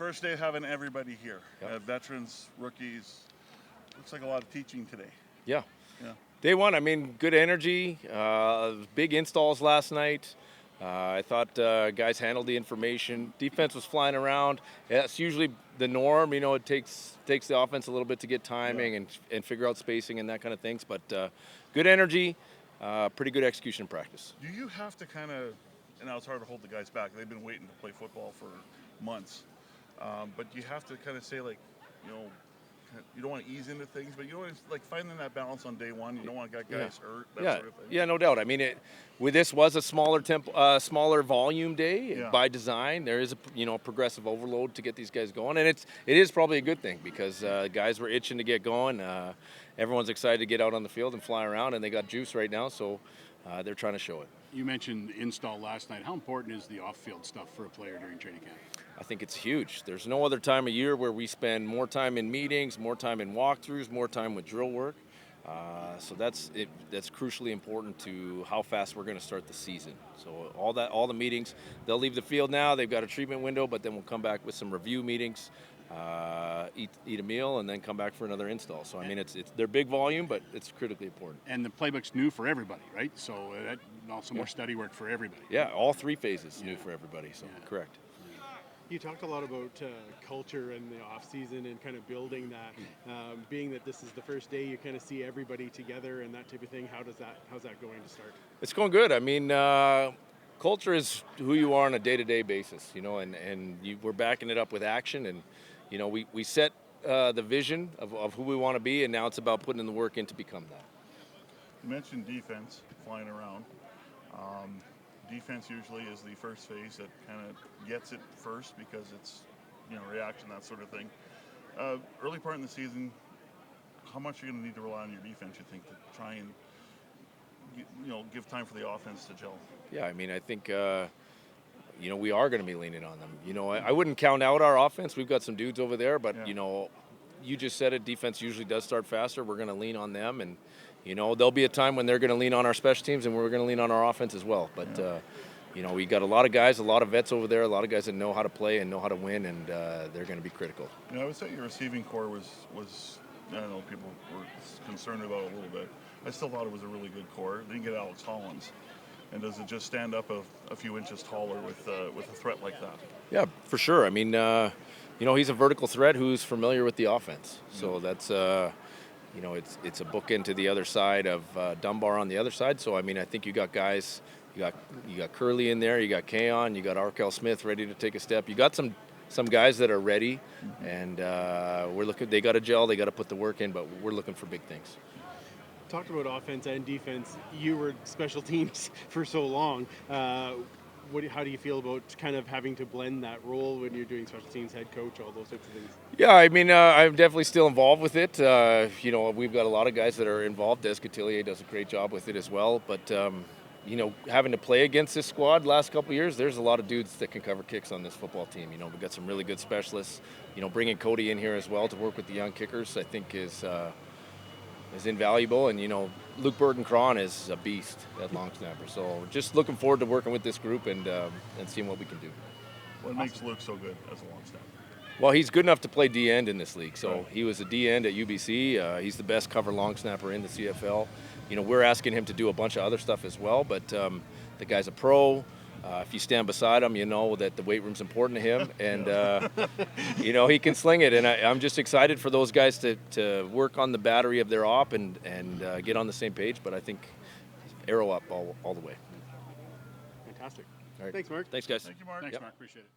First day having everybody here. Yep. Veterans, rookies. Looks like a lot of teaching today. Yeah. Yeah. Day one, I mean, good energy. Big installs last night. I thought guys handled the information. Defense was flying around. That's usually the norm. You know, it takes the offense a little bit to get timing and figure out spacing and that kind of things. But good energy, pretty good execution in practice. Do you have to kind of, and now it's hard to hold the guys back. They've been waiting to play football for months. But you have to kind of say, like, you know, you don't want to ease into things, but you don't want to, like, finding that balance on day one. You don't want to get guys hurt, that sort of thing. Yeah, no doubt. I mean, this was a smaller volume day by design. There is a progressive overload to get these guys going, and it is probably a good thing because guys were itching to get going. Everyone's excited to get out on the field and fly around, and they got juice right now, so they're trying to show it. You mentioned install last night. How important is the off-field stuff for a player during training camp? I think it's huge. There's no other time of year where we spend more time in meetings, more time in walkthroughs, more time with drill work. So that's crucially important to how fast we're going to start the season. So all the meetings, they'll leave the field now. They've got a treatment window, but then we'll come back with some review meetings, eat a meal, and then come back for another install. So I mean, they're big volume, but it's critically important. And the playbook's new for everybody, right? So that also more study work for everybody. Yeah, all three phases new for everybody. So correct. You talked a lot about culture in the off season and kind of building that. Being that this is the first day, you kind of see everybody together and that type of thing. How's that going to start? It's going good. I mean, culture is who you are on a day-to-day basis, you know, and we're backing it up with action. And you know, we set the vision of who we want to be, and now it's about putting in the work in to become that. You mentioned defense flying around. Defense usually is the first phase that kind of gets it first because it's, you know, reaction, that sort of thing. Early part in the season, how much are you going to need to rely on your defense, you think, to try and, you know, give time for the offense to gel? Yeah, I mean, I think, you know, we are going to be leaning on them. You know, I wouldn't count out our offense. We've got some dudes over there, but, you know, you just said it, defense usually does start faster. We're going to lean on them, and you know, there'll be a time when they're going to lean on our special teams and we're going to lean on our offense as well. But, you know, we got a lot of guys, a lot of vets over there, a lot of guys that know how to play and know how to win, and they're going to be critical. You know, I would say your receiving core was I don't know, people were concerned about it a little bit. I still thought it was a really good core. They didn't get Alex Hollins. And does it just stand up a few inches taller with a threat like that? Yeah, for sure. I mean, you know, he's a vertical threat who's familiar with the offense. So that's... you know, it's a bookend to the other side of Dunbar on the other side. So, I mean, I think you got guys, you got Curley in there, you got Kaon, you got Arkell Smith ready to take a step. You got some guys that are ready, and they got to gel, they got to put the work in, but we're looking for big things. Talked about offense and defense. You were special teams for so long. How do you feel about kind of having to blend that role when you're doing special teams, head coach, all those types of things? Yeah, I mean, I'm definitely still involved with it. You know, we've got a lot of guys that are involved. Des Cotillier does a great job with it as well. But, you know, having to play against this squad last couple of years, there's a lot of dudes that can cover kicks on this football team. You know, we've got some really good specialists. You know, bringing Cody in here as well to work with the young kickers, I think is invaluable. And, you know, Luke Burton-Krahn is a beast at long snapper. So just looking forward to working with this group and seeing what we can do. What makes Luke so good as a long snapper? Well, he's good enough to play D-end in this league. So he was a D-end at UBC. He's the best cover long snapper in the CFL. You know, we're asking him to do a bunch of other stuff as well, but the guy's a pro. If you stand beside him, you know that the weight room's important to him, and you know, he can sling it. And I'm just excited for those guys to work on the battery of their op and get on the same page. But I think arrow up all the way. Fantastic. All right. Thanks, Mark. Thanks, guys. Thank you, Mark. Thanks, Mark. Appreciate it.